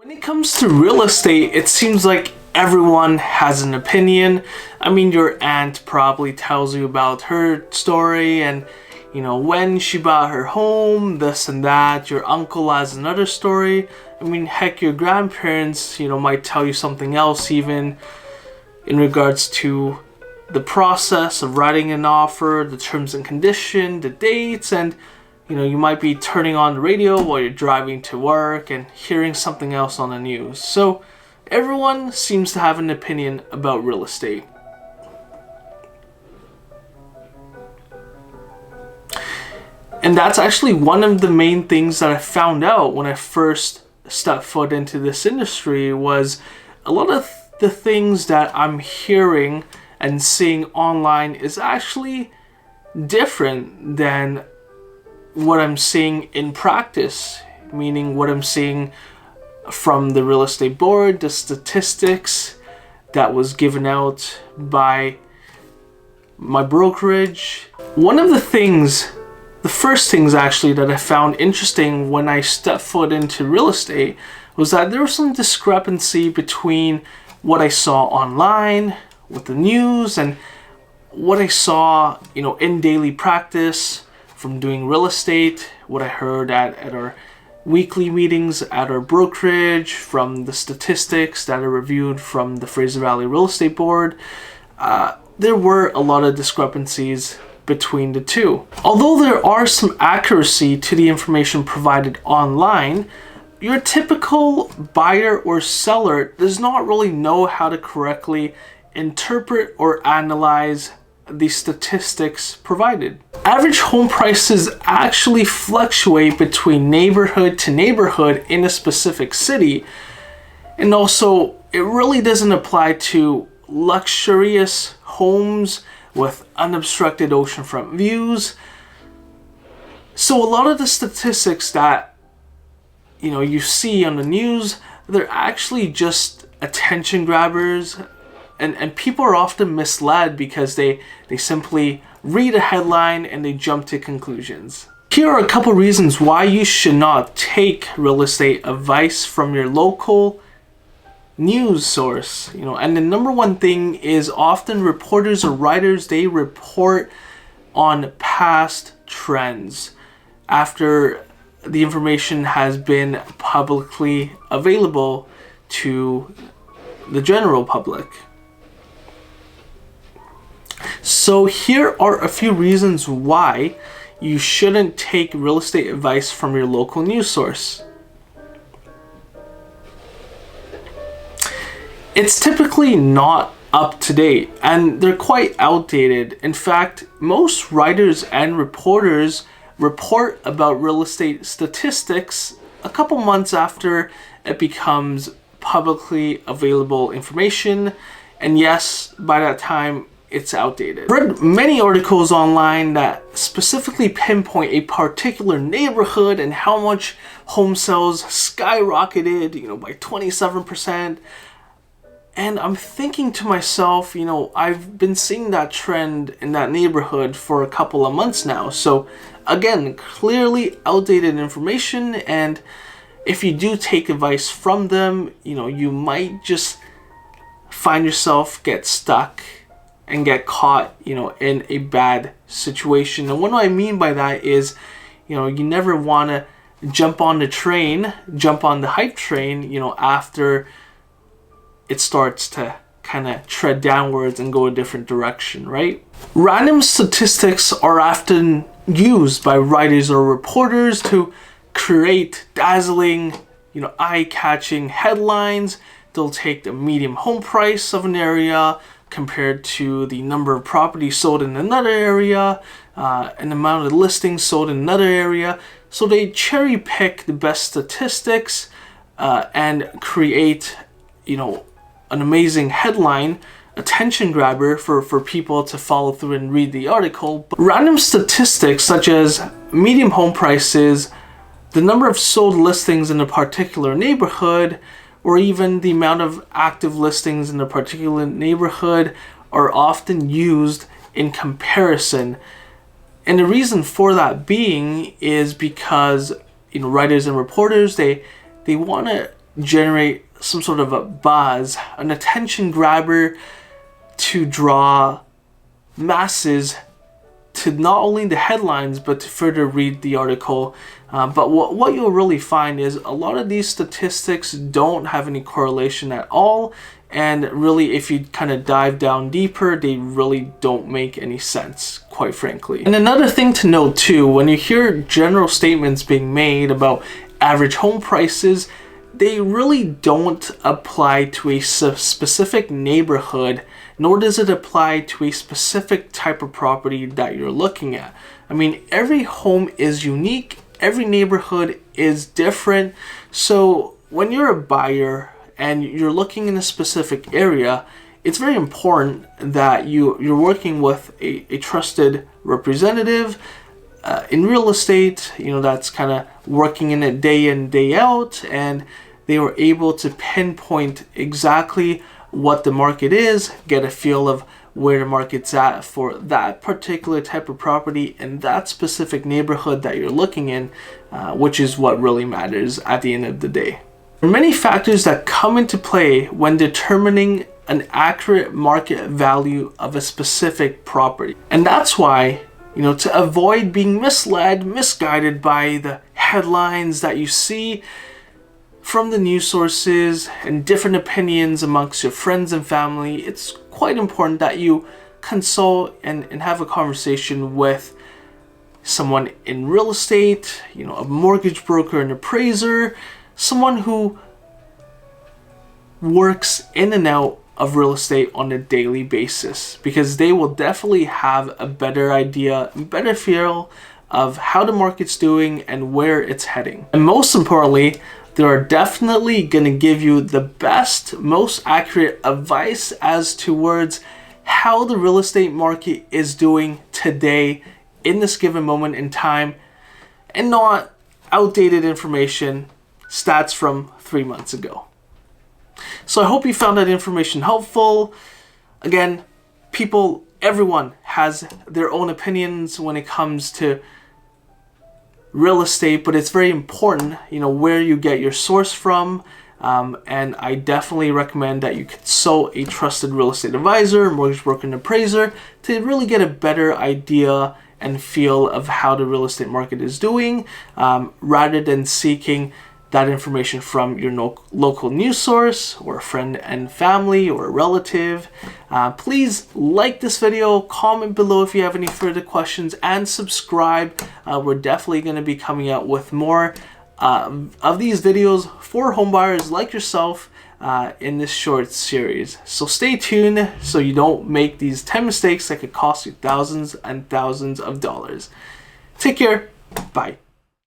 When it comes to real estate, it seems like everyone has an opinion. I mean, your aunt probably tells you about her story and, when she bought her home, this and that. Your uncle has another story. I mean, heck, your grandparents, might tell you something else even in regards to the process of writing an offer, the terms and condition, the dates, and you might be turning on the radio while you're driving to work and hearing something else on the news. So everyone seems to have an opinion about real estate. And that's actually one of the main things that I found out when I first stepped foot into this industry was a lot of the things that I'm hearing and seeing online is actually different than what I'm seeing in practice, meaning what I'm seeing from the real estate board, the statistics that was given out by my brokerage. One of the first things actually that I found interesting when I stepped foot into real estate was that there was some discrepancy between what I saw online with the news and what I saw, in daily practice from doing real estate, what I heard at our weekly meetings at our brokerage, from the statistics that I reviewed from the Fraser Valley Real Estate Board. There were a lot of discrepancies between the two. Although there are some accuracy to the information provided online, your typical buyer or seller does not really know how to correctly interpret or analyze the statistics provided. Average home prices actually fluctuate between neighborhood to neighborhood in a specific city, and also it really doesn't apply to luxurious homes with unobstructed oceanfront views. So a lot of the statistics that you see on the news, they're actually just attention grabbers. And people are often misled because they simply read a headline and they jump to conclusions. Here are a couple reasons why you should not take real estate advice from your local news source. And the number one thing is often reporters or writers, they report on past trends after the information has been publicly available to the general public. So here are a few reasons why you shouldn't take real estate advice from your local news source. It's typically not up to date and they're quite outdated. In fact, most writers and reporters report about real estate statistics a couple months after it becomes publicly available information. And yes, by that time, it's outdated. I've read many articles online that specifically pinpoint a particular neighborhood and how much home sales skyrocketed, by 27%. And I'm thinking to myself, I've been seeing that trend in that neighborhood for a couple of months now. So again, clearly outdated information. And if you do take advice from them, you might just find yourself get stuck and get caught, in a bad situation. And what I mean by that is, you never want to jump on the hype train, after it starts to kind of tread downwards and go a different direction, right? Random statistics are often used by writers or reporters to create dazzling, eye-catching headlines. They'll take the median home price of an area compared to the number of properties sold in another area, an amount of listings sold in another area. So they cherry pick the best statistics and create, an amazing headline, attention grabber for people to follow through and read the article. But random statistics such as median home prices, the number of sold listings in a particular neighborhood, or even the amount of active listings in a particular neighborhood are often used in comparison. And the reason for that being is because writers and reporters, they want to generate some sort of a buzz, an attention grabber to draw masses to not only the headlines but to further read the article. But what you'll really find is a lot of these statistics don't have any correlation at all, and really if you kind of dive down deeper, they really don't make any sense, quite frankly. And another thing to note too, when you hear general statements being made about average home prices, they really don't apply to a specific neighborhood, nor does it apply to a specific type of property that you're looking at. I mean, every home is unique, every neighborhood is different. So when you're a buyer and you're looking in a specific area, it's very important that you're working with a trusted representative in real estate, that's kind of working in it day in, day out, and they were able to pinpoint exactly what the market is, get a feel of where the market's at for that particular type of property in that specific neighborhood that you're looking in, which is what really matters at the end of the day. There are many factors that come into play when determining an accurate market value of a specific property. And that's why, to avoid being misled, misguided by the headlines that you see from the news sources and different opinions amongst your friends and family, it's quite important that you consult and have a conversation with someone in real estate, a mortgage broker, an appraiser, someone who works in and out of real estate on a daily basis, because they will definitely have a better idea, better feel of how the market's doing and where it's heading. And most importantly, they are definitely going to give you the best, most accurate advice as towards how the real estate market is doing today in this given moment in time, and not outdated information, stats from 3 months ago. So I hope you found that information helpful. Again, everyone has their own opinions when it comes to real estate, but it's very important, where you get your source from. And I definitely recommend that you consult a trusted real estate advisor, mortgage broker, and appraiser to really get a better idea and feel of how the real estate market is doing, rather than seeking that information from your local news source or a friend and family or a relative. Please like this video, comment below if you have any further questions, and subscribe. We're definitely going to be coming out with more of these videos for homebuyers like yourself in this short series. So stay tuned so you don't make these 10 mistakes that could cost you thousands and thousands of dollars. Take care. Bye.